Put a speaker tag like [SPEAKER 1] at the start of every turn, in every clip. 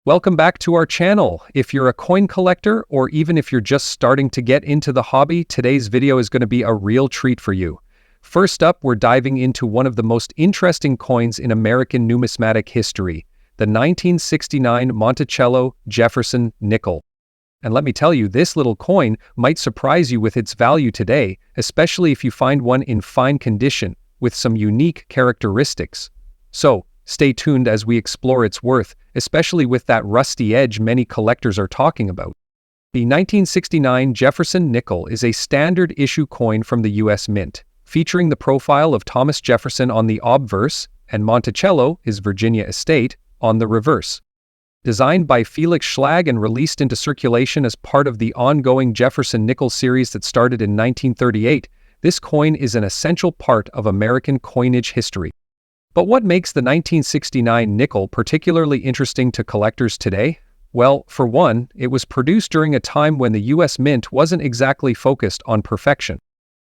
[SPEAKER 1] Welcome back to our channel. If you're a coin collector or even if you're just starting to get into the hobby, today's video is going to be a real treat for you. First up, we're diving into one of the most interesting coins in American numismatic history, the 1969 Monticello Jefferson nickel. And let me tell you, this little coin might surprise you with its value today, especially if you find one in fine condition with some unique characteristics. So, stay tuned as we explore its worth, especially with that rusty edge many collectors are talking about. The 1969 Jefferson nickel is a standard issue coin from the U.S. Mint, featuring the profile of Thomas Jefferson on the obverse and Monticello, his Virginia estate, on the reverse. Designed by Felix Schlag and released into circulation as part of the ongoing Jefferson nickel series that started in 1938, this coin is an essential part of American coinage history. But what makes the 1969 nickel particularly interesting to collectors today? Well, for one, it was produced during a time when the U.S. Mint wasn't exactly focused on perfection.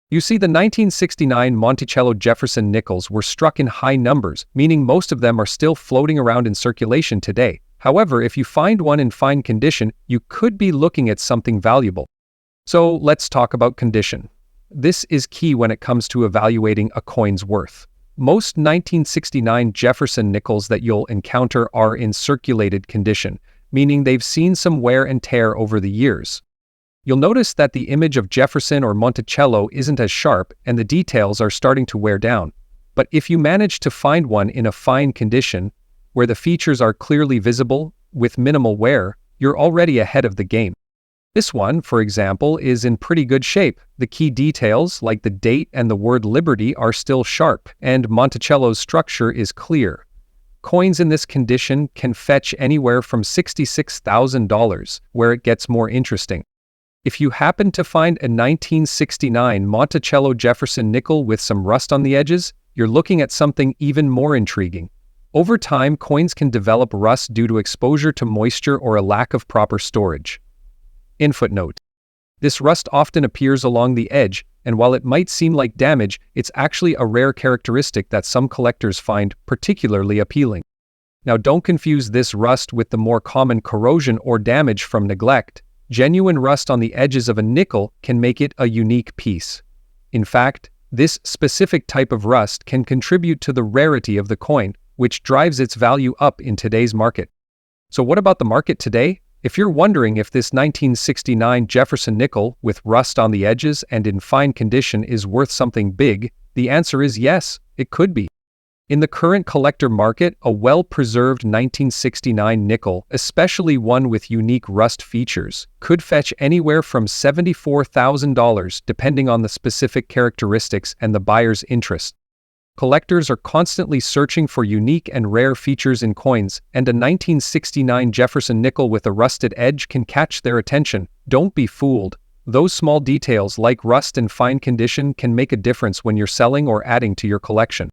[SPEAKER 1] You see, the 1969 Monticello Jefferson nickels were struck in high numbers, meaning most of them are still floating around in circulation today. However, if you find one in fine condition, you could be looking at something valuable. So let's talk about condition. This is key when it comes to evaluating a coin's worth. Most 1969 Jefferson nickels that you'll encounter are in circulated condition, meaning they've seen some wear and tear over the years. You'll notice that the image of Jefferson or Monticello isn't as sharp and the details are starting to wear down. But if you manage to find one in a fine condition, where the features are clearly visible, with minimal wear, you're already ahead of the game. This one, for example, is in pretty good shape. The key details, like the date and the word Liberty, are still sharp, and Monticello's structure is clear. Coins in this condition can fetch anywhere from $66,000, where it gets more interesting. If you happen to find a 1969 Monticello Jefferson nickel with some rust on the edges, you're looking at something even more intriguing. Over time, coins can develop rust due to exposure to moisture or a lack of proper storage. In footnote, this rust often appears along the edge, and while it might seem like damage, it's actually a rare characteristic that some collectors find particularly appealing. Now, don't confuse this rust with the more common corrosion or damage from neglect. Genuine rust on the edges of a nickel can make it a unique piece. In fact, this specific type of rust can contribute to the rarity of the coin, which drives its value up in today's market. So what about the market today? If you're wondering if this 1969 Jefferson nickel with rust on the edges and in fine condition is worth something big, the answer is yes, it could be. In the current collector market, a well-preserved 1969 nickel, especially one with unique rust features, could fetch anywhere from $74,000 depending on the specific characteristics and the buyer's interest. Collectors are constantly searching for unique and rare features in coins, and a 1969 Jefferson nickel with a rusted edge can catch their attention. Don't be fooled. Those small details like rust and fine condition can make a difference when you're selling or adding to your collection.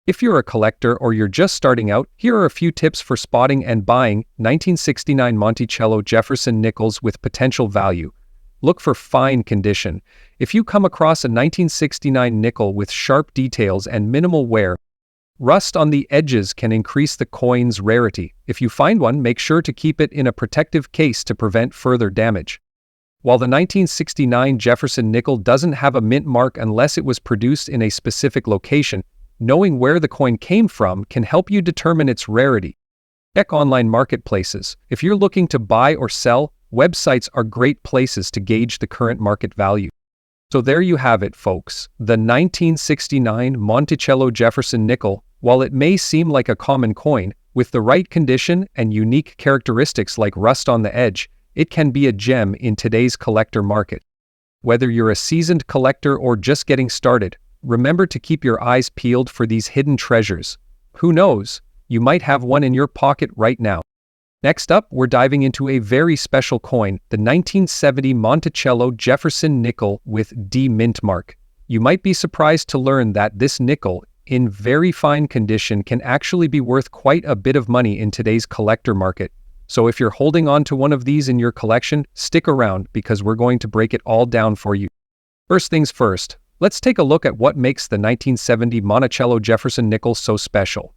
[SPEAKER 1] If you're a collector or you're just starting out, here are a few tips for spotting and buying 1969 Monticello Jefferson nickels with potential value. Look for fine condition. If you come across a 1969 nickel with sharp details and minimal wear, rust on the edges can increase the coin's rarity. If you find one, make sure to keep it in a protective case to prevent further damage. While the 1969 Jefferson nickel doesn't have a mint mark unless it was produced in a specific location, knowing where the coin came from can help you determine its rarity. Check online marketplaces. If you're looking to buy or sell, websites are great places to gauge the current market value. So there you have it, folks. The 1969 Monticello Jefferson nickel, while it may seem like a common coin, with the right condition and unique characteristics like rust on the edge, it can be a gem in today's collector market. Whether you're a seasoned collector or just getting started, remember to keep your eyes peeled for these hidden treasures. Who knows? You might have one in your pocket right now. Next up, we're diving into a very special coin, the 1970 Monticello Jefferson nickel with D mint mark. You might be surprised to learn that this nickel, in very fine condition, can actually be worth quite a bit of money in today's collector market. So if you're holding on to one of these in your collection, stick around because we're going to break it all down for you. First things first, let's take a look at what makes the 1970 Monticello Jefferson nickel so special.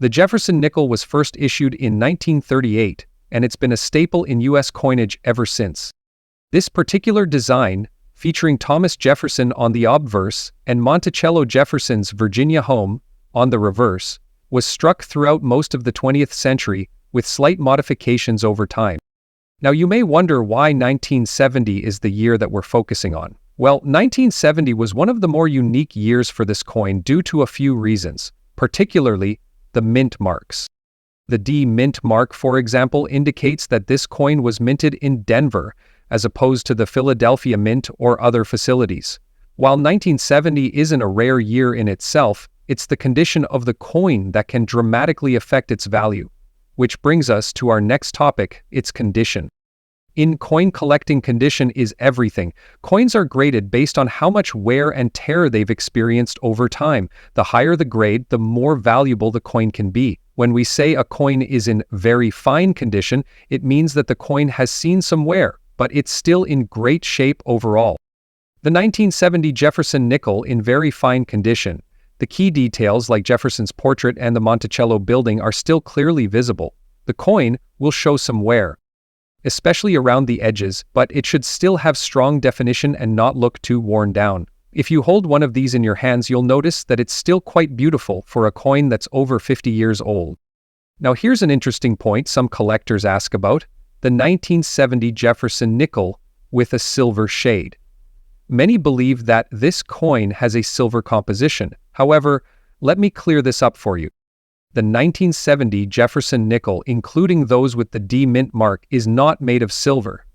[SPEAKER 1] The Jefferson nickel was first issued in 1938 and it's been a staple in U.S. coinage ever since. This particular design, featuring Thomas Jefferson on the obverse and Monticello Jefferson's Virginia home on the reverse, was struck throughout most of the 20th century with slight modifications over time. Now you may wonder why 1970 is the year that we're focusing on. Well, 1970 was one of the more unique years for this coin due to a few reasons, particularly the mint marks. The D mint mark, for example, indicates that this coin was minted in Denver, as opposed to the Philadelphia Mint or other facilities. While 1970 isn't a rare year in itself, it's the condition of the coin that can dramatically affect its value. Which brings us to our next topic, its condition. In coin collecting, condition is everything. Coins are graded based on how much wear and tear they've experienced over time. The higher the grade, the more valuable the coin can be. When we say a coin is in very fine condition, it means that the coin has seen some wear, but it's still in great shape overall. The 1970 Jefferson nickel in very fine condition. The key details like Jefferson's portrait and the Monticello building are still clearly visible. The coin will show some wear, especially around the edges, but it should still have strong definition and not look too worn down. If you hold one of these in your hands, you'll notice that it's still quite beautiful for a coin that's over 50 years old. Now here's an interesting point some collectors ask about: the 1970 Jefferson nickel with a silver shade. Many believe that this coin has a silver composition. However, let me clear this up for you. The 1970 Jefferson nickel, including those with the D mint mark, is not made of silver.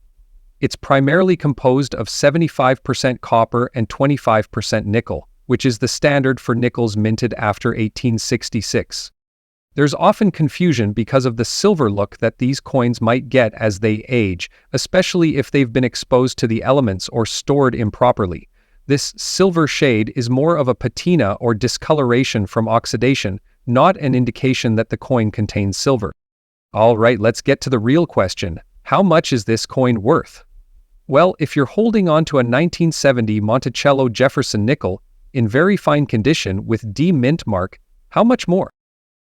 [SPEAKER 1] It's primarily composed of 75% copper and 25% nickel, which is the standard for nickels minted after 1866. There's often confusion because of the silver look that these coins might get as they age, especially if they've been exposed to the elements or stored improperly. This silver shade is more of a patina or discoloration from oxidation, not an indication that the coin contains silver. Alright, let's get to the real question. How much is this coin worth? Well, if you're holding on to a 1970 Monticello Jefferson nickel in very fine condition with D mint mark, how much more?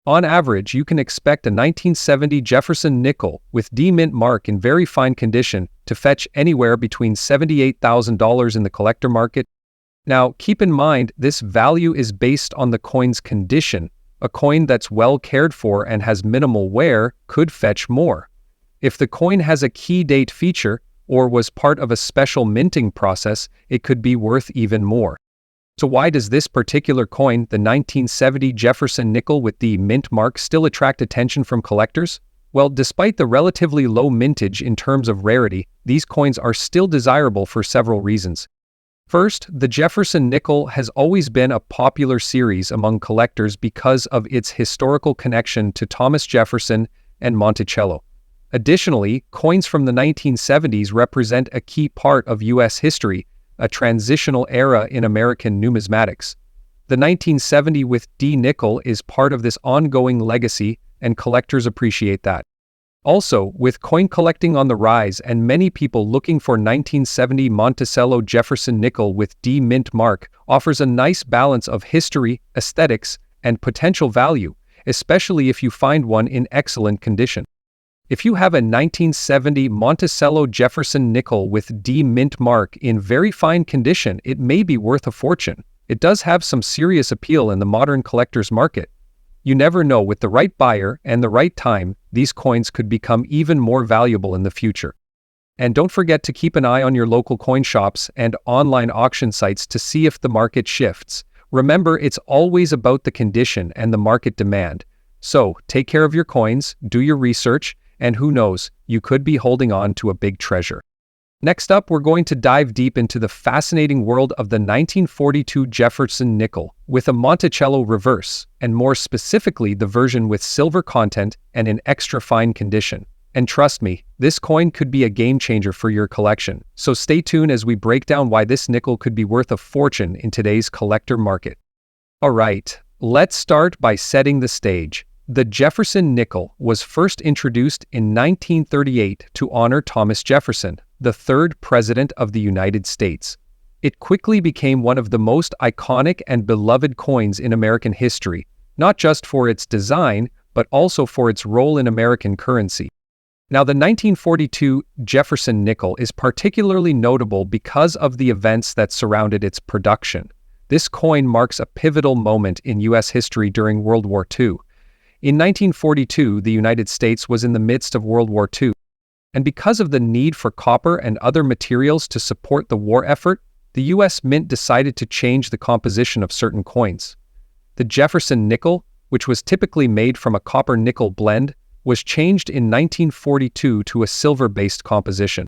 [SPEAKER 1] On average, you can expect a 1970 Jefferson nickel with D mint mark in very fine condition to fetch anywhere between $78,000 in the collector market. Now, keep in mind, this value is based on the coin's condition. A coin that's well cared for and has minimal wear could fetch more. If the coin has a key date feature or was part of a special minting process, it could be worth even more. So why does this particular coin, the 1970 Jefferson nickel with the mint mark, still attract attention from collectors? Well, despite the relatively low mintage in terms of rarity, these coins are still desirable for several reasons. First, the Jefferson nickel has always been a popular series among collectors because of its historical connection to Thomas Jefferson and Monticello. Additionally, coins from the 1970s represent a key part of U.S. history, a transitional era in American numismatics. The 1970 with D nickel is part of this ongoing legacy, and collectors appreciate that. Also, with coin collecting on the rise and many people looking for 1970 Monticello Jefferson nickel with D mint mark offers a nice balance of history, aesthetics, and potential value, especially if you find one in excellent condition. If you have a 1970 Monticello Jefferson nickel with D mint mark in very fine condition, it may be worth a fortune. It does have some serious appeal in the modern collector's market. You never know, with the right buyer and the right time, these coins could become even more valuable in the future. And don't forget to keep an eye on your local coin shops and online auction sites to see if the market shifts. Remember, it's always about the condition and the market demand. So, take care of your coins, do your research, and who knows, you could be holding on to a big treasure. Next up, we're going to dive deep into the fascinating world of the 1942 Jefferson nickel with a Monticello reverse, and more specifically the version with silver content and in extra fine condition. And trust me, this coin could be a game changer for your collection. So stay tuned as we break down why this nickel could be worth a fortune in today's collector market. Alright, let's start by setting the stage. The Jefferson nickel was first introduced in 1938 to honor Thomas Jefferson, the third President of the United States. It quickly became one of the most iconic and beloved coins in American history, not just for its design, but also for its role in American currency. Now, the 1942 Jefferson nickel is particularly notable because of the events that surrounded its production. This coin marks a pivotal moment in U.S. history during World War II. In 1942, the United States was in the midst of World War II, and because of the need for copper and other materials to support the war effort, the U.S. Mint decided to change the composition of certain coins. The Jefferson nickel, which was typically made from a copper-nickel blend, was changed in 1942 to a silver-based composition.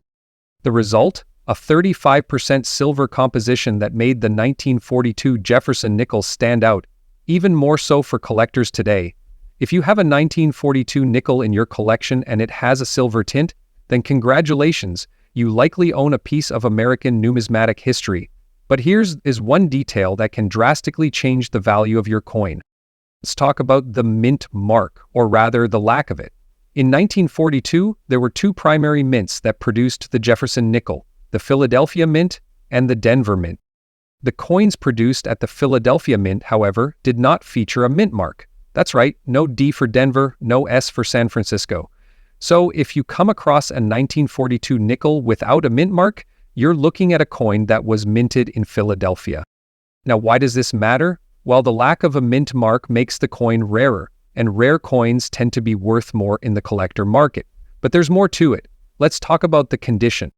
[SPEAKER 1] The result? A 35% silver composition that made the 1942 Jefferson nickel stand out, even more so for collectors today. If you have a 1942 nickel in your collection and it has a silver tint, then congratulations, you likely own a piece of American numismatic history. But here's one detail that can drastically change the value of your coin. Let's talk about the mint mark, or rather the lack of it. In 1942, there were two primary mints that produced the Jefferson nickel, the Philadelphia Mint and the Denver Mint. The coins produced at the Philadelphia Mint, however, did not feature a mint mark. That's right, no D for Denver, no S for San Francisco. So if you come across a 1942 nickel without a mint mark, you're looking at a coin that was minted in Philadelphia. Now, why does this matter? Well, the lack of a mint mark makes the coin rarer, and rare coins tend to be worth more in the collector market. But there's more to it. Let's talk about the condition.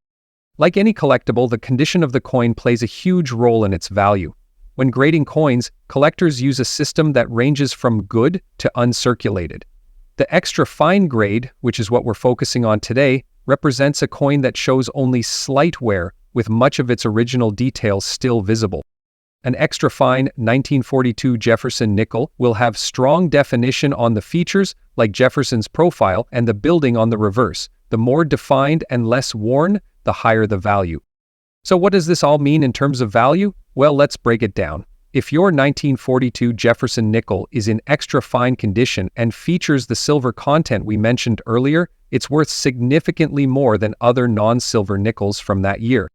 [SPEAKER 1] Like any collectible, the condition of the coin plays a huge role in its value. When grading coins, collectors use a system that ranges from good to uncirculated. The extra fine grade, which is what we're focusing on today, represents a coin that shows only slight wear, with much of its original details still visible. An extra fine 1942 Jefferson nickel will have strong definition on the features, like Jefferson's profile and the building on the reverse. The more defined and less worn, the higher the value. So what does this all mean in terms of value? Well, let's break it down. If your 1942 Jefferson nickel is in extra fine condition and features the silver content we mentioned earlier, it's worth significantly more than other non-silver nickels from that year.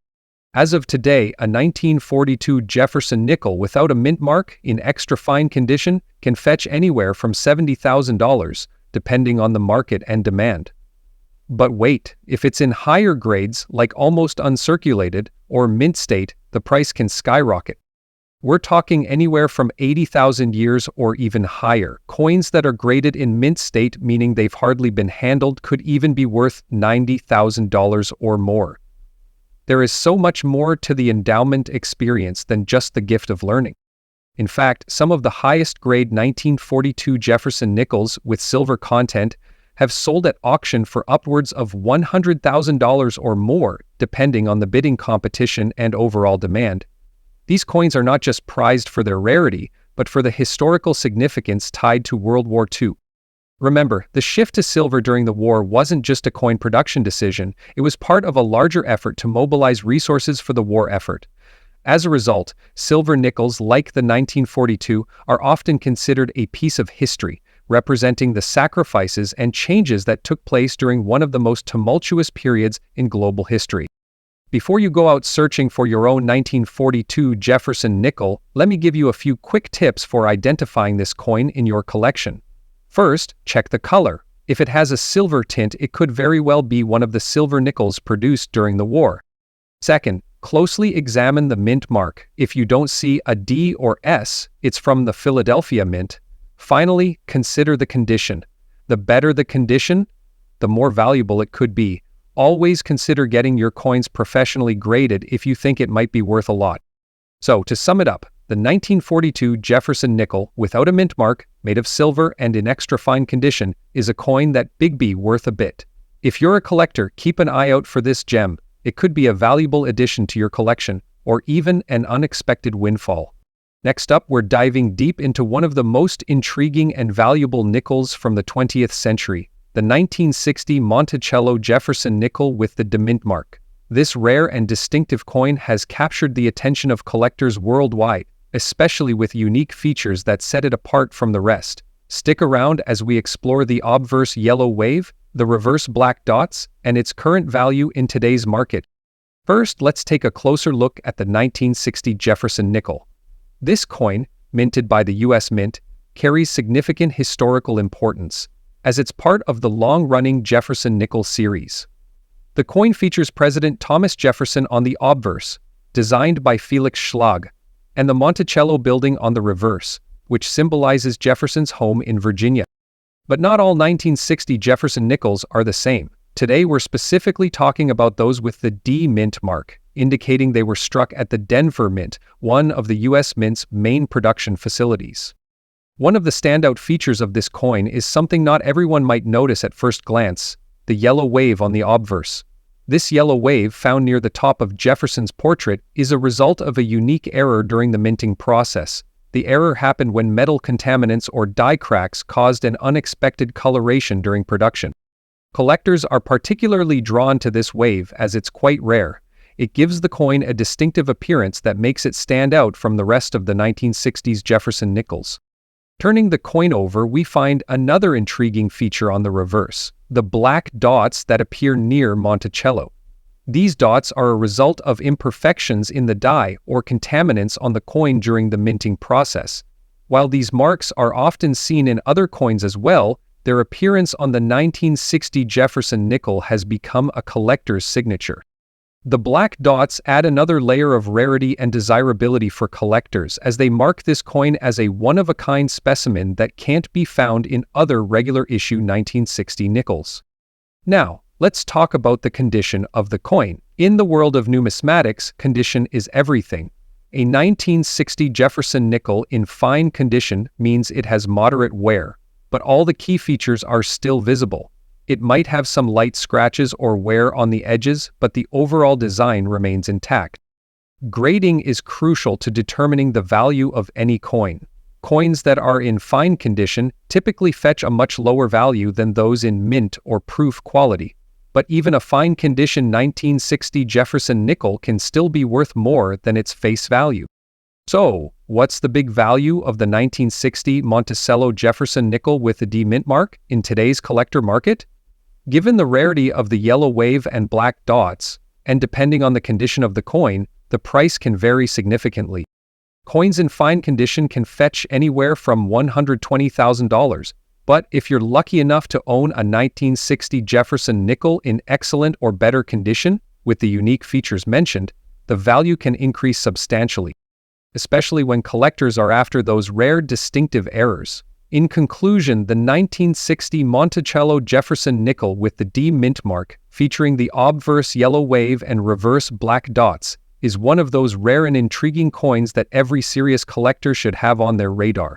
[SPEAKER 1] As of today, a 1942 Jefferson nickel without a mint mark in extra fine condition can fetch anywhere from $70,000, depending on the market and demand. But wait, if it's in higher grades like almost uncirculated or mint state, the price can skyrocket. We're talking anywhere from 80,000 years or even higher. Coins that are graded in mint state, meaning they've hardly been handled, could even be worth $90,000 or more. There is so much more to the endowment experience than just the gift of learning. In fact, some of the highest grade 1942 Jefferson nickels with silver content have sold at auction for upwards of $100,000 or more, depending on the bidding competition and overall demand. These coins are not just prized for their rarity, but for the historical significance tied to World War II. Remember, the shift to silver during the war wasn't just a coin production decision, it was part of a larger effort to mobilize resources for the war effort. As a result, silver nickels like the 1942 are often considered a piece of history, representing the sacrifices and changes that took place during one of the most tumultuous periods in global history. Before you go out searching for your own 1942 Jefferson nickel, let me give you a few quick tips for identifying this coin in your collection. First, check the color. If it has a silver tint, it could very well be one of the silver nickels produced during the war. Second, closely examine the mint mark. If you don't see a D or S, it's from the Philadelphia Mint. Finally, consider the condition. The better the condition, the more valuable it could be. Always consider getting your coins professionally graded if you think it might be worth a lot. So, to sum it up, the 1942 Jefferson nickel without a mint mark, made of silver and in extra fine condition, is a coin that big B worth a bit. If you're a collector, keep an eye out for this gem. It could be a valuable addition to your collection, or even an unexpected windfall. Next up, we're diving deep into one of the most intriguing and valuable nickels from the 20th century, the 1960 Monticello Jefferson nickel with the demint mark. This rare and distinctive coin has captured the attention of collectors worldwide, especially with unique features that set it apart from the rest. Stick around as we explore the obverse yellow wave, the reverse black dots, and its current value in today's market. First, let's take a closer look at the 1960 Jefferson nickel. This coin, minted by the U.S. Mint, carries significant historical importance. as it's part of the long-running Jefferson nickel series. The coin features President Thomas Jefferson on the obverse, designed by Felix Schlag, and the Monticello building on the reverse, which symbolizes Jefferson's home in Virginia. But not all 1960 Jefferson nickels are the same. Today we're specifically talking about those with the D Mint mark, indicating they were struck at the Denver Mint, one of the U.S. Mint's main production facilities. One of the standout features of this coin is something not everyone might notice at first glance: the yellow wave on the obverse. This yellow wave, found near the top of Jefferson's portrait, is a result of a unique error during the minting process. The error happened when metal contaminants or die cracks caused an unexpected coloration during production. Collectors are particularly drawn to this wave as it's quite rare. It gives the coin a distinctive appearance that makes it stand out from the rest of the 1960s Jefferson nickels. Turning the coin over, we find another intriguing feature on the reverse: the black dots that appear near Monticello. These dots are a result of imperfections in the die or contaminants on the coin during the minting process. While these marks are often seen in other coins as well, their appearance on the 1960 Jefferson nickel has become a collector's signature. The black dots add another layer of rarity and desirability for collectors, as they mark this coin as a one-of-a-kind specimen that can't be found in other regular issue 1960 nickels. Now, let's talk about the condition of the coin. In the world of numismatics, condition is everything. A 1960 Jefferson nickel in fine condition means it has moderate wear, but all the key features are still visible. It might have some light scratches or wear on the edges, but the overall design remains intact. Grading is crucial to determining the value of any coin. Coins that are in fine condition typically fetch a much lower value than those in mint or proof quality. But even a fine condition 1960 Jefferson nickel can still be worth more than its face value. So, what's the big value of the 1960 Monticello Jefferson nickel with the D Mint mark in today's collector market? Given the rarity of the yellow wave and black dots, and depending on the condition of the coin, the price can vary significantly. Coins in fine condition can fetch anywhere from $120,000, but if you're lucky enough to own a 1960 Jefferson nickel in excellent or better condition, with the unique features mentioned, the value can increase substantially, especially when collectors are after those rare distinctive errors. In conclusion, the 1960 Monticello Jefferson nickel with the D Mint mark, featuring the obverse yellow wave and reverse black dots, is one of those rare and intriguing coins that every serious collector should have on their radar.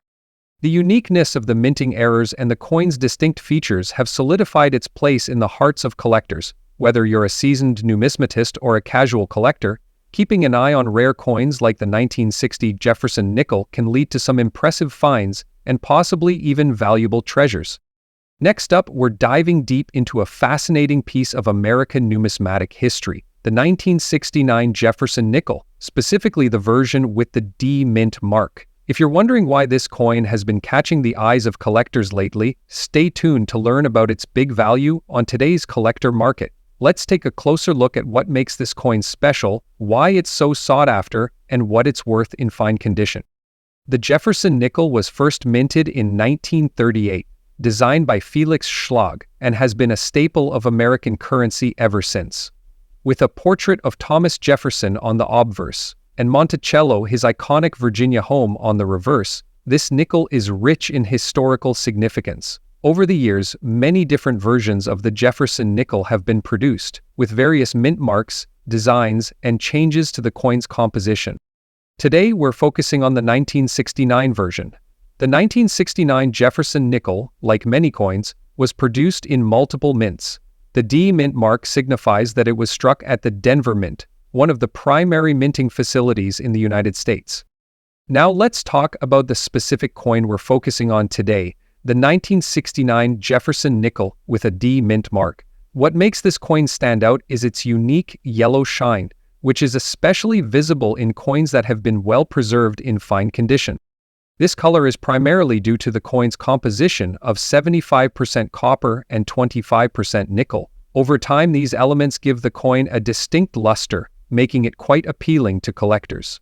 [SPEAKER 1] The uniqueness of the minting errors and the coin's distinct features have solidified its place in the hearts of collectors. Whether you're a seasoned numismatist or a casual collector, keeping an eye on rare coins like the 1960 Jefferson nickel can lead to some impressive finds and possibly even valuable treasures. Next up, we're diving deep into a fascinating piece of American numismatic history: the 1969 Jefferson nickel, specifically the version with the D Mint mark. If you're wondering why this coin has been catching the eyes of collectors lately, stay tuned to learn about its big value on today's collector market. Let's take a closer look at what makes this coin special, why it's so sought after, and what it's worth in fine condition. The Jefferson nickel was first minted in 1938, designed by Felix Schlag, and has been a staple of American currency ever since. With a portrait of Thomas Jefferson on the obverse, and Monticello, his iconic Virginia home, on the reverse, this nickel is rich in historical significance. Over the years, many different versions of the Jefferson nickel have been produced, with various mint marks, designs, and changes to the coin's composition. Today, we're focusing on the 1969 version. The 1969 Jefferson nickel, like many coins, was produced in multiple mints. The D Mint mark signifies that it was struck at the Denver Mint, one of the primary minting facilities in the United States. Now let's talk about the specific coin we're focusing on today, the 1969 Jefferson nickel with a D Mint mark. What makes this coin stand out is its unique yellow shine, which is especially visible in coins that have been well preserved in fine condition. This color is primarily due to the coin's composition of 75% copper and 25% nickel. Over time, these elements give the coin a distinct luster, making it quite appealing to collectors.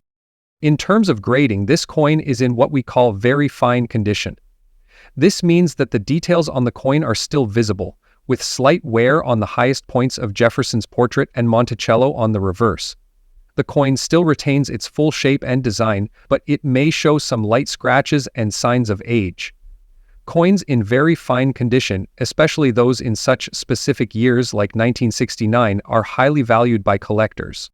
[SPEAKER 1] In terms of grading, this coin is in what we call very fine condition. This means that the details on the coin are still visible, with slight wear on the highest points of Jefferson's portrait and Monticello on the reverse. The coin still retains its full shape and design, but it may show some light scratches and signs of age. Coins in very fine condition, especially those in such specific years like 1969, are highly valued by collectors.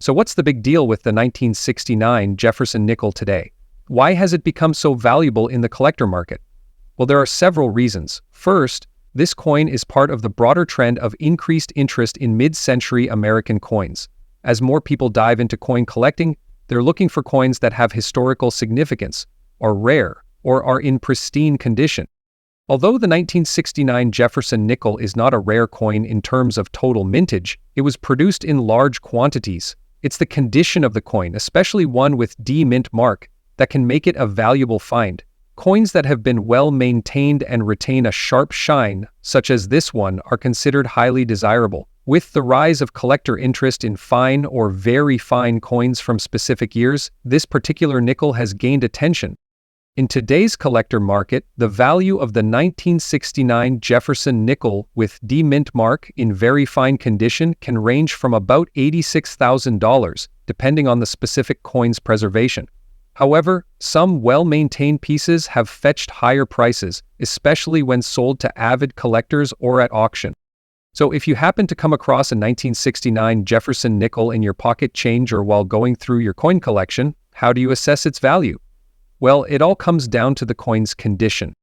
[SPEAKER 1] So what's the big deal with the 1969 Jefferson nickel today? Why has it become so valuable in the collector market? Well, there are several reasons. First, this coin is part of the broader trend of increased interest in mid-century American coins. As more people dive into coin collecting, they're looking for coins that have historical significance, are rare, or are in pristine condition. Although the 1969 Jefferson nickel is not a rare coin in terms of total mintage, it was produced in large quantities. It's the condition of the coin, especially one with D mint mark, that can make it a valuable find. Coins that have been well maintained and retain a sharp shine, such as this one, are considered highly desirable. With the rise of collector interest in fine or very fine coins from specific years, this particular nickel has gained attention. In today's collector market, the value of the 1969 Jefferson nickel with D mint mark in very fine condition can range from about $86,000, depending on the specific coin's preservation. However, some well-maintained pieces have fetched higher prices, especially when sold to avid collectors or at auction. So if you happen to come across a 1969 Jefferson nickel in your pocket change or while going through your coin collection, how do you assess its value? Well, it all comes down to the coin's condition.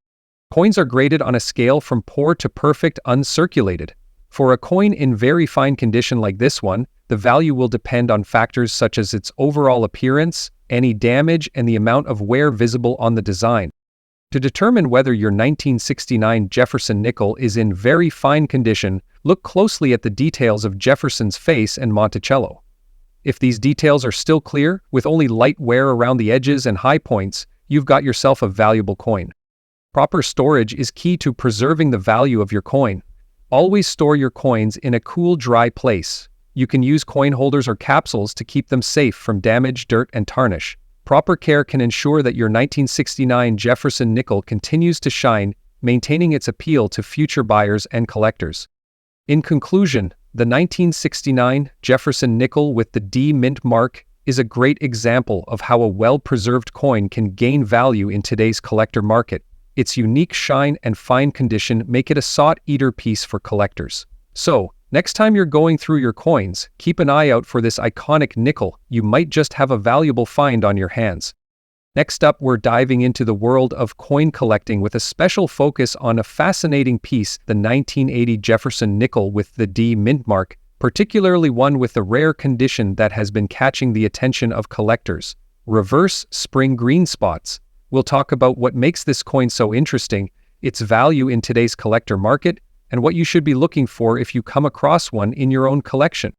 [SPEAKER 1] Coins are graded on a scale from poor to perfect uncirculated. For a coin in very fine condition like this one, the value will depend on factors such as its overall appearance, any damage, and the amount of wear visible on the design. To determine whether your 1969 Jefferson nickel is in very fine condition, look closely at the details of Jefferson's face and Monticello. If these details are still clear, with only light wear around the edges and high points, you've got yourself a valuable coin. Proper storage is key to preserving the value of your coin. Always store your coins in a cool, dry place. You can use coin holders or capsules to keep them safe from damage, dirt, and tarnish. Proper care can ensure that your 1969 Jefferson nickel continues to shine, maintaining its appeal to future buyers and collectors. In conclusion, the 1969 Jefferson nickel with the D mint mark is a great example of how a well-preserved coin can gain value in today's collector market. Its unique shine and fine condition make it a sought-after piece for collectors. So, next time you're going through your coins, keep an eye out for this iconic nickel. You might just have a valuable find on your hands. Next up, we're diving into the world of coin collecting with a special focus on a fascinating piece, the 1980 Jefferson nickel with the D mint mark, particularly one with the rare condition that has been catching the attention of collectors: reverse spring green spots. We'll talk about what makes this coin so interesting, its value in today's collector market, and what you should be looking for if you come across one in your own collection.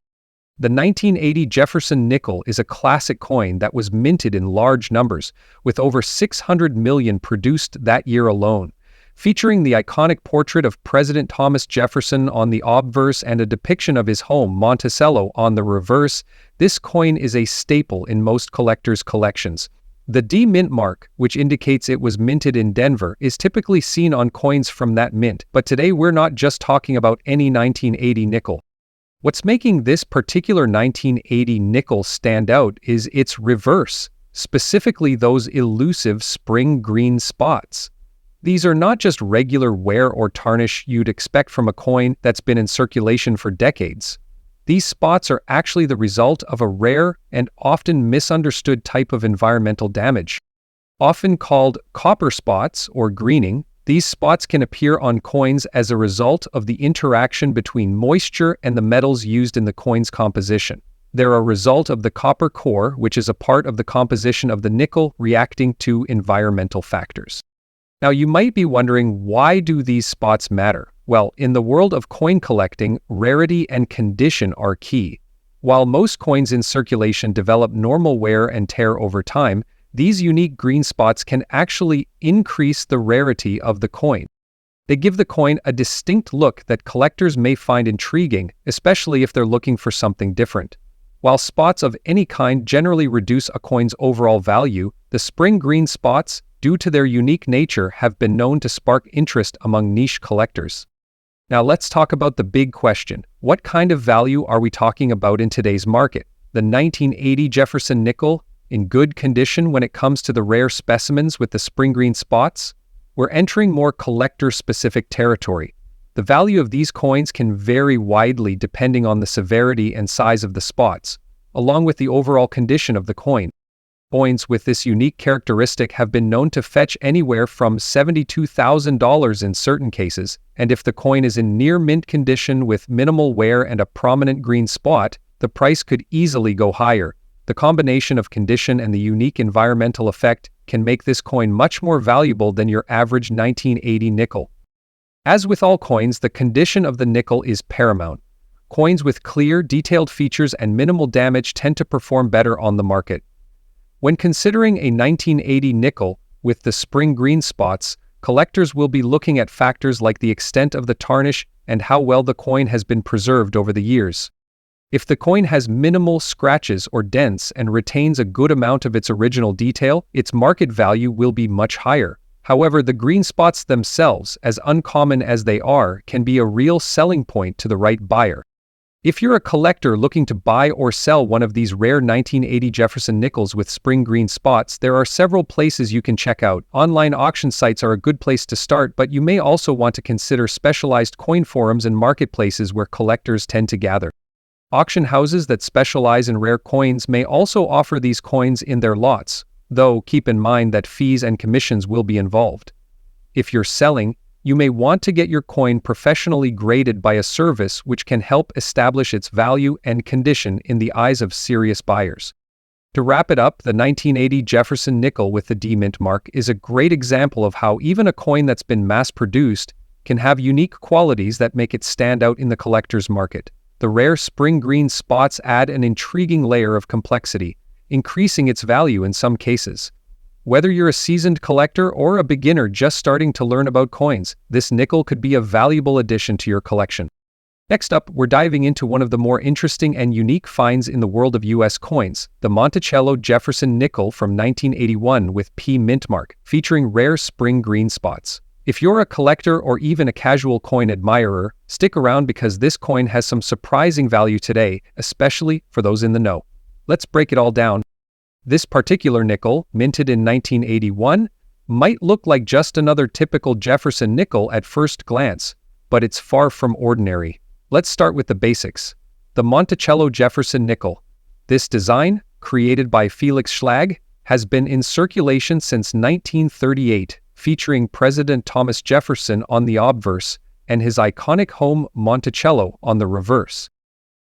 [SPEAKER 1] The 1980 Jefferson nickel is a classic coin that was minted in large numbers, with over 600 million produced that year alone. Featuring the iconic portrait of President Thomas Jefferson on the obverse and a depiction of his home, Monticello, on the reverse, this coin is a staple in most collectors' collections. The D mint mark, which indicates it was minted in Denver, is typically seen on coins from that mint, but today we're not just talking about any 1980 nickel. What's making this particular 1980 nickel stand out is its reverse, specifically those elusive spring green spots. These are not just regular wear or tarnish you'd expect from a coin that's been in circulation for decades. These spots are actually the result of a rare and often misunderstood type of environmental damage. Often called copper spots or greening, these spots can appear on coins as a result of the interaction between moisture and the metals used in the coin's composition. They're a result of the copper core, which is a part of the composition of the nickel, reacting to environmental factors. Now, you might be wondering, why do these spots matter? Well, in the world of coin collecting, rarity and condition are key. While most coins in circulation develop normal wear and tear over time, these unique green spots can actually increase the rarity of the coin. They give the coin a distinct look that collectors may find intriguing, especially if they're looking for something different. While spots of any kind generally reduce a coin's overall value, the spring green spots due to their unique nature, have been known to spark interest among niche collectors. Now let's talk about the big question. What kind of value are we talking about in today's market? The 1980 Jefferson nickel, in good condition when it comes to the rare specimens with the spring green spots? We're entering more collector-specific territory. The value of these coins can vary widely depending on the severity and size of the spots, along with the overall condition of the coin. Coins with this unique characteristic have been known to fetch anywhere from $72,000 in certain cases, and if the coin is in near mint condition with minimal wear and a prominent green spot, the price could easily go higher. The combination of condition and the unique environmental effect can make this coin much more valuable than your average 1980 nickel. As with all coins, the condition of the nickel is paramount. Coins with clear, detailed features and minimal damage tend to perform better on the market. When considering a 1980 nickel with the spring green spots, collectors will be looking at factors like the extent of the tarnish and how well the coin has been preserved over the years. If the coin has minimal scratches or dents and retains a good amount of its original detail, its market value will be much higher. However, the green spots themselves, as uncommon as they are, can be a real selling point to the right buyer. If you're a collector looking to buy or sell one of these rare 1980 Jefferson nickels with spring green spots, there are several places you can check out. Online auction sites are a good place to start, but you may also want to consider specialized coin forums and marketplaces where collectors tend to gather. Auction houses that specialize in rare coins may also offer these coins in their lots, though keep in mind that fees and commissions will be involved. If you're selling, you may want to get your coin professionally graded by a service which can help establish its value and condition in the eyes of serious buyers. To wrap it up, the 1980 Jefferson nickel with the D mint mark is a great example of how even a coin that's been mass-produced can have unique qualities that make it stand out in the collector's market. The rare spring green spots add an intriguing layer of complexity, increasing its value in some cases. Whether you're a seasoned collector or a beginner just starting to learn about coins, this nickel could be a valuable addition to your collection. Next up, we're diving into one of the more interesting and unique finds in the world of U.S. coins, the Monticello Jefferson nickel from 1981 with P mint mark, featuring rare spring green spots. If you're a collector or even a casual coin admirer, stick around because this coin has some surprising value today, especially for those in the know. Let's break it all down. This particular nickel, minted in 1981, might look like just another typical Jefferson nickel at first glance, but it's far from ordinary. Let's start with the basics. The Monticello Jefferson nickel. This design, created by Felix Schlag, has been in circulation since 1938, featuring President Thomas Jefferson on the obverse and his iconic home Monticello on the reverse.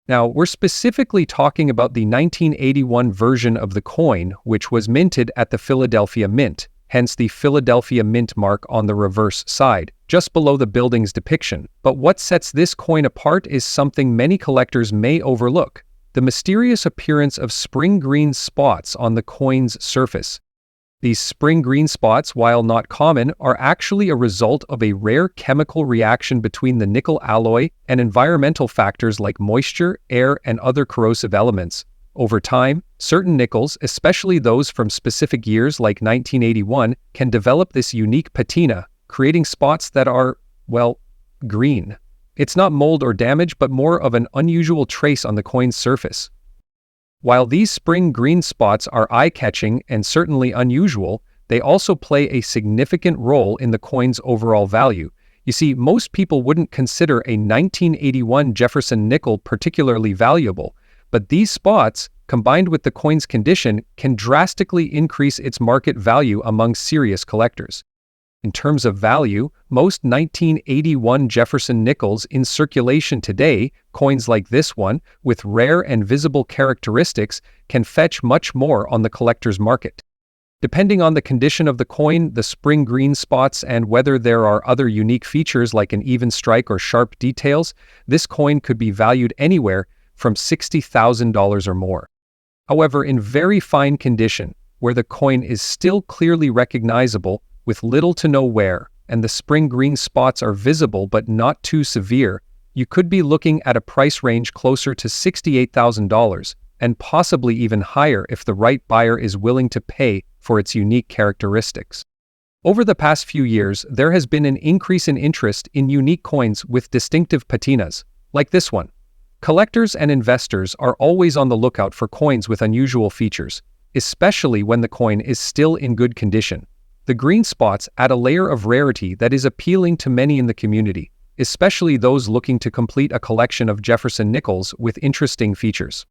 [SPEAKER 1] Now, we're specifically talking about the 1981 version of the coin, which was minted at the Philadelphia Mint, hence the Philadelphia Mint mark on the reverse side, just below the building's depiction. But what sets this coin apart is something many collectors may overlook: the mysterious appearance of spring green spots on the coin's surface. These spring green spots, while not common, are actually a result of a rare chemical reaction between the nickel alloy and environmental factors like moisture, air, and other corrosive elements. Over time, certain nickels, especially those from specific years like 1981, can develop this unique patina, creating spots that are, well, green. It's not mold or damage, but more of an unusual trace on the coin's surface. While these spring green spots are eye-catching and certainly unusual, they also play a significant role in the coin's overall value. You see, most people wouldn't consider a 1981 Jefferson nickel particularly valuable, but these spots, combined with the coin's condition, can drastically increase its market value among serious collectors. In terms of value, most 1981 Jefferson nickels in circulation today, coins like this one, with rare and visible characteristics, can fetch much more on the collector's market. Depending on the condition of the coin, the spring green spots, and whether there are other unique features like an even strike or sharp details, this coin could be valued anywhere from $60,000 or more. However, in very fine condition, where the coin is still clearly recognizable, with little to no wear, and the spring green spots are visible but not too severe, you could be looking at a price range closer to $68,000, and possibly even higher if the right buyer is willing to pay for its unique characteristics. Over the past few years, there has been an increase in interest in unique coins with distinctive patinas, like this one. Collectors and investors are always on the lookout for coins with unusual features, especially when the coin is still in good condition. The green spots add a layer of rarity that is appealing to many in the community, especially those looking to complete a collection of Jefferson nickels with interesting features.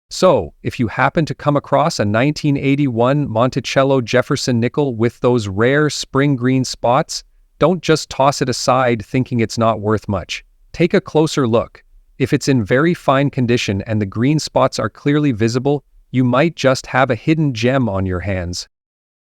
[SPEAKER 1] So, if you happen to come across a 1981 Monticello Jefferson nickel with those rare spring green spots, don't just toss it aside thinking it's not worth much. Take a closer look. If it's in very fine condition and the green spots are clearly visible, you might just have a hidden gem on your hands.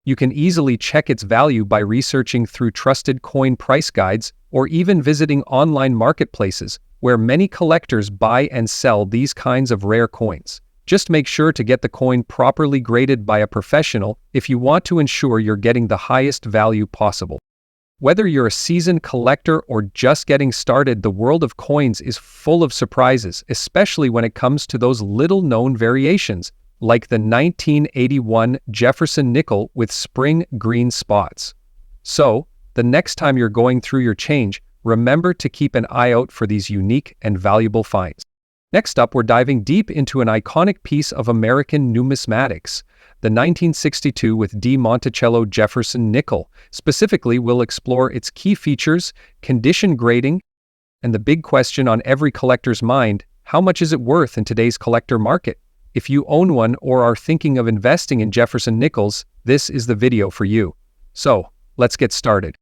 [SPEAKER 1] You can easily check its value by researching through trusted coin price guides or even visiting online marketplaces where many collectors buy and sell these kinds of rare coins. Just make sure to get the coin properly graded by a professional if you want to ensure you're getting the highest value possible. Whether you're a seasoned collector or just getting started, the world of coins is full of surprises, especially when it comes to those little-known variations, like the 1981 Jefferson nickel with spring green spots. So, the next time you're going through your change, remember to keep an eye out for these unique and valuable finds. Next up, we're diving deep into an iconic piece of American numismatics, the 1962 with D. Monticello Jefferson nickel. Specifically, we'll explore its key features, condition grading, and the big question on every collector's mind: how much is it worth in today's collector market? If you own one or are thinking of investing in Jefferson nickels, this is the video for you. So, let's get started.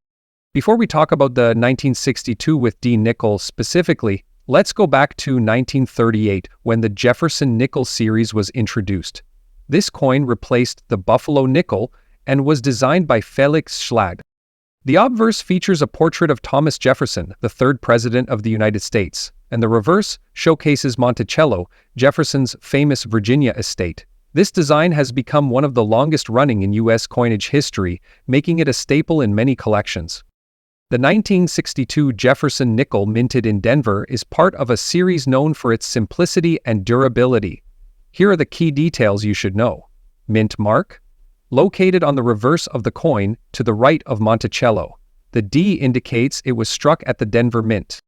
[SPEAKER 1] Before we talk about the 1962 with D nickel specifically, let's go back to 1938 when the Jefferson nickel series was introduced. This coin replaced the Buffalo nickel and was designed by Felix Schlag. The obverse features a portrait of Thomas Jefferson, the third president of the United States, and the reverse showcases Monticello, Jefferson's famous Virginia estate. This design has become one of the longest running in U.S. coinage history, making it a staple in many collections. The 1962 Jefferson nickel minted in Denver is part of a series known for its simplicity and durability. Here are the key details you should know. Mint mark, located on the reverse of the coin to the right of Monticello. The D indicates it was struck at the Denver Mint.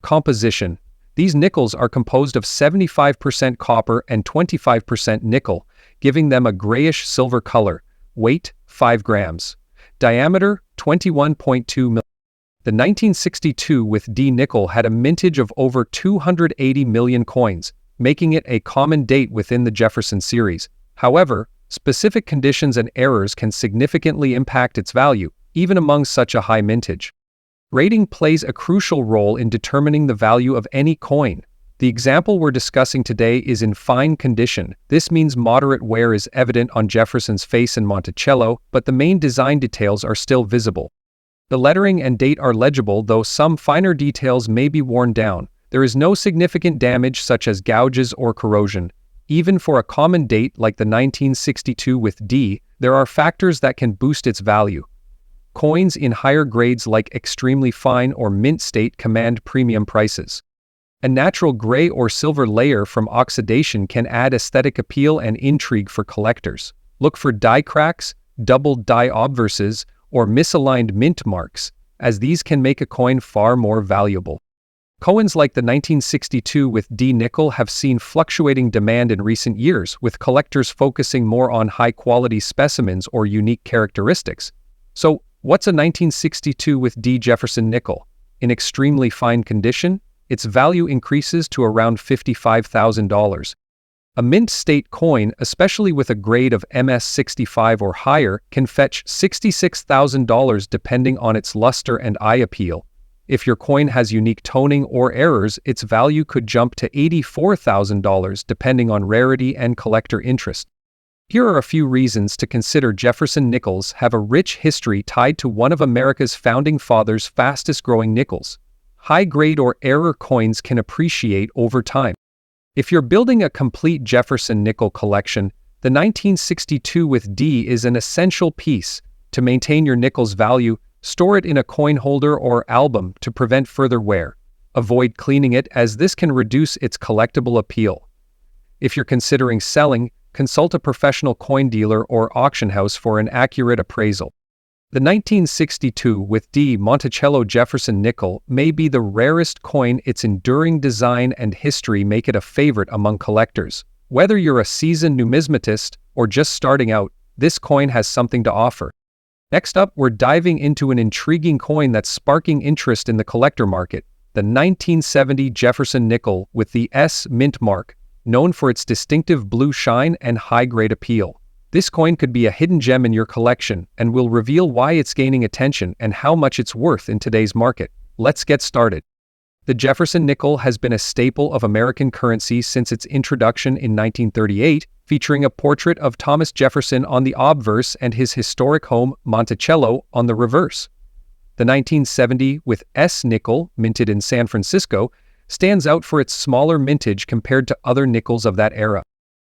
[SPEAKER 1] Composition. These nickels are composed of 75% copper and 25% nickel, giving them a grayish silver color. Weight, 5 grams. Diameter, 21.2 mm. The 1962 with D nickel had a mintage of over 280 million coins, making it a common date within the Jefferson series. However, specific conditions and errors can significantly impact its value, even among such a high mintage. Rating plays a crucial role in determining the value of any coin. The example we're discussing today is in fine condition. This means moderate wear is evident on Jefferson's face and Monticello, but the main design details are still visible. The lettering and date are legible, though some finer details may be worn down. There is no significant damage such as gouges or corrosion. Even for a common date like the 1962 with D, there are factors that can boost its value. Coins in higher grades like extremely fine or mint state command premium prices. A natural gray or silver layer from oxidation can add aesthetic appeal and intrigue for collectors. Look for die cracks, doubled die obverses, or misaligned mint marks, as these can make a coin far more valuable. Coins like the 1962 with D nickel have seen fluctuating demand in recent years, with collectors focusing more on high-quality specimens or unique characteristics. So, what's a 1962 with D Jefferson nickel? In extremely fine condition, its value increases to around $55,000. A mint state coin, especially with a grade of MS65 or higher, can fetch $66,000 depending on its luster and eye appeal. If your coin has unique toning or errors, its value could jump to $84,000 depending on rarity and collector interest. Here are a few reasons to consider Jefferson nickels have a rich history tied to one of America's founding fathers' fastest-growing nickels. High-grade or error coins can appreciate over time. If you're building a complete Jefferson nickel collection, the 1962 with D is an essential piece. To maintain your nickel's value, store it in a coin holder or album to prevent further wear. Avoid cleaning it, as this can reduce its collectible appeal. If you're considering selling, consult a professional coin dealer or auction house for an accurate appraisal. The 1962 with D Monticello Jefferson nickel may be the rarest coin. Its enduring design and history make it a favorite among collectors. Whether you're a seasoned numismatist or just starting out, this coin has something to offer. Next up, we're diving into an intriguing coin that's sparking interest in the collector market, the 1970 Jefferson nickel with the S mint mark, known for its distinctive blue shine and high-grade appeal. This coin could be a hidden gem in your collection, and will reveal why it's gaining attention and how much it's worth in today's market. Let's get started. The Jefferson nickel has been a staple of American currency since its introduction in 1938, featuring a portrait of Thomas Jefferson on the obverse and his historic home, Monticello, on the reverse. The 1970 with S nickel, minted in San Francisco, stands out for its smaller mintage compared to other nickels of that era.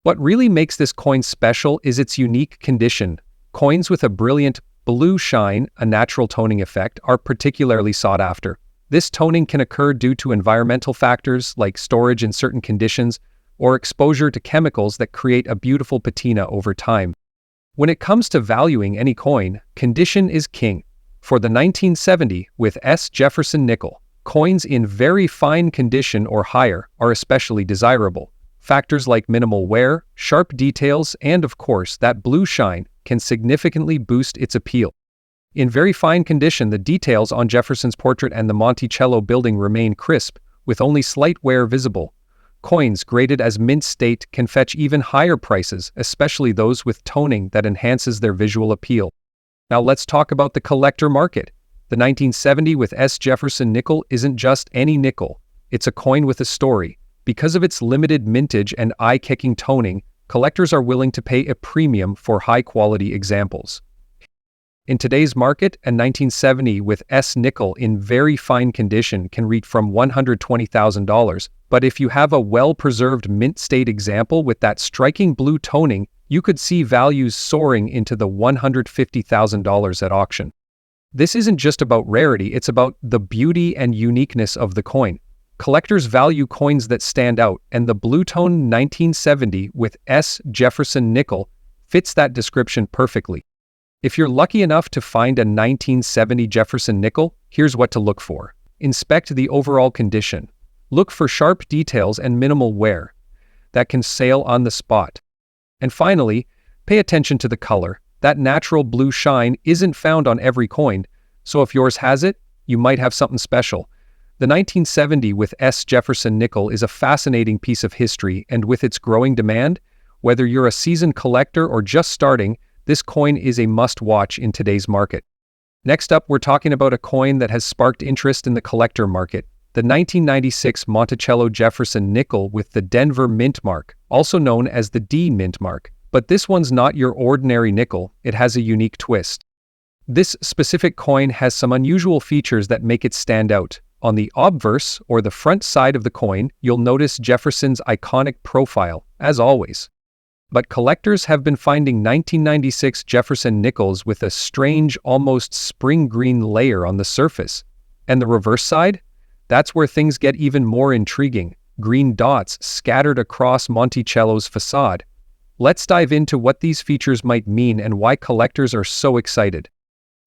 [SPEAKER 1] What really makes this coin special is its unique condition. Coins with a brilliant blue shine, a natural toning effect, are particularly sought after. This toning can occur due to environmental factors like storage in certain conditions or exposure to chemicals that create a beautiful patina over time. When it comes to valuing any coin, condition is king. For the 1970 with S Jefferson nickel, coins in very fine condition or higher are especially desirable. Factors like minimal wear, sharp details, and of course that blue shine can significantly boost its appeal. In very fine condition, the details on Jefferson's portrait and the Monticello building remain crisp, with only slight wear visible. Coins graded as mint state can fetch even higher prices, especially those with toning that enhances their visual appeal. Now let's talk about the collector market. The 1970 with S Jefferson nickel isn't just any nickel. It's a coin with a story. Because of its limited mintage and eye-kicking toning, collectors are willing to pay a premium for high-quality examples. In today's market, a 1970 with S nickel in very fine condition can reach from $120,000, but if you have a well-preserved mint-state example with that striking blue toning, you could see values soaring into the $150,000 at auction. This isn't just about rarity, it's about the beauty and uniqueness of the coin. Collectors value coins that stand out, and the Blue Tone 1970 with S Jefferson nickel fits that description perfectly. If you're lucky enough to find a 1970 Jefferson nickel, here's what to look for. Inspect the overall condition. Look for sharp details and minimal wear that can sail on the spot. And finally, pay attention to the color. That natural blue shine isn't found on every coin, so if yours has it, you might have something special. The 1970 with S Jefferson nickel is a fascinating piece of history, and with its growing demand, whether you're a seasoned collector or just starting, this coin is a must-watch in today's market. Next up, we're talking about a coin that has sparked interest in the collector market, the 1996 Monticello Jefferson nickel with the Denver mint mark, also known as the D mint mark. But this one's not your ordinary nickel, it has a unique twist. This specific coin has some unusual features that make it stand out. On the obverse, or the front side of the coin, you'll notice Jefferson's iconic profile, as always. But collectors have been finding 1996 Jefferson nickels with a strange, almost spring green layer on the surface. And the reverse side? That's where things get even more intriguing. Green dots scattered across Monticello's facade. Let's dive into what these features might mean and why collectors are so excited.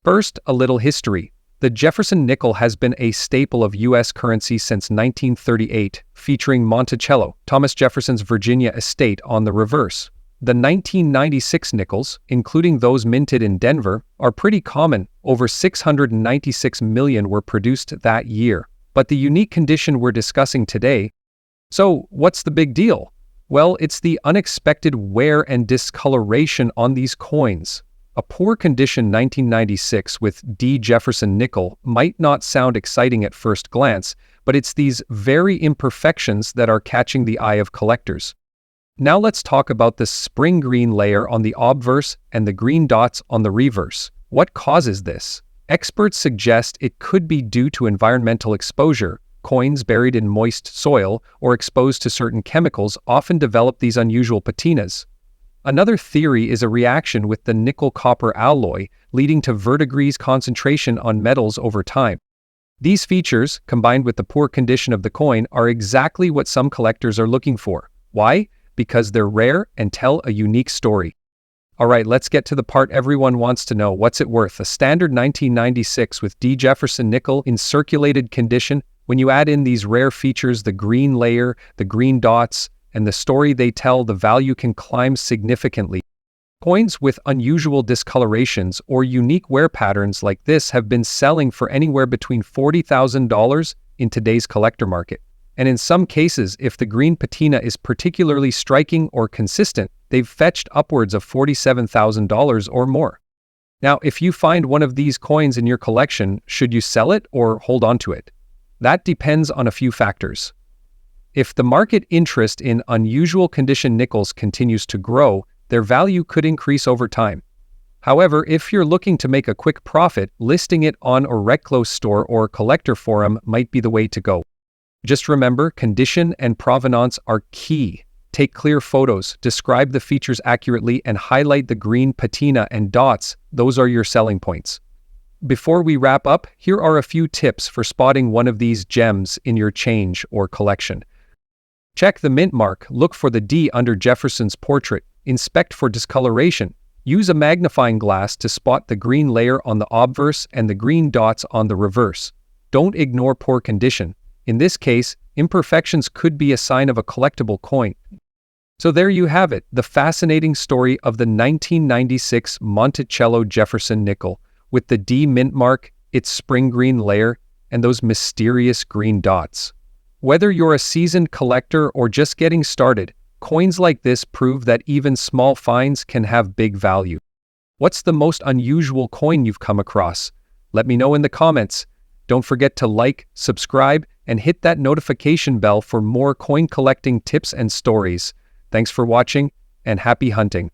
[SPEAKER 1] First, a little history. The Jefferson nickel has been a staple of U.S. currency since 1938, featuring Monticello, Thomas Jefferson's Virginia estate, on the reverse. The 1996 nickels, including those minted in Denver, are pretty common. Over 696 million were produced that year. But the unique condition we're discussing today. So, what's the big deal? Well, it's the unexpected wear and discoloration on these coins. A poor condition 1996 with D Jefferson nickel might not sound exciting at first glance, but it's these very imperfections that are catching the eye of collectors. Now let's talk about the spring green layer on the obverse and the green dots on the reverse. What causes this? Experts suggest it could be due to environmental exposure. Coins buried in moist soil or exposed to certain chemicals often develop these unusual patinas. Another theory is a reaction with the nickel-copper alloy, leading to verdigris concentration on metals over time. These features, combined with the poor condition of the coin, are exactly what some collectors are looking for. Why? Because they're rare and tell a unique story. Alright, let's get to the part everyone wants to know. What's it worth? A standard 1996 with D. Jefferson nickel in circulated condition. When you add in these rare features, the green layer, the green dots, and the story they tell, the value can climb significantly. Coins with unusual discolorations or unique wear patterns like this have been selling for anywhere between $40,000 in today's collector market. And in some cases, if the green patina is particularly striking or consistent, they've fetched upwards of $47,000 or more. Now, if you find one of these coins in your collection, should you sell it or hold on to it? That depends on a few factors. If the market interest in unusual condition nickels continues to grow, their value could increase over time. However, if you're looking to make a quick profit, listing it on a reclose store or collector forum might be the way to go. Just remember, condition and provenance are key. Take clear photos, describe the features accurately, and highlight the green patina and dots. Those are your selling points. Before we wrap up, here are a few tips for spotting one of these gems in your change or collection. Check the mint mark, look for the D under Jefferson's portrait, inspect for discoloration. Use a magnifying glass to spot the green layer on the obverse and the green dots on the reverse. Don't ignore poor condition. In this case, imperfections could be a sign of a collectible coin. So there you have it, the fascinating story of the 1996 Monticello Jefferson nickel, with the D mint mark, its spring green layer, and those mysterious green dots. Whether you're a seasoned collector or just getting started, coins like this prove that even small finds can have big value. What's the most unusual coin you've come across? Let me know in the comments. Don't forget to like, subscribe, and hit that notification bell for more coin collecting tips and stories. Thanks for watching, and happy hunting.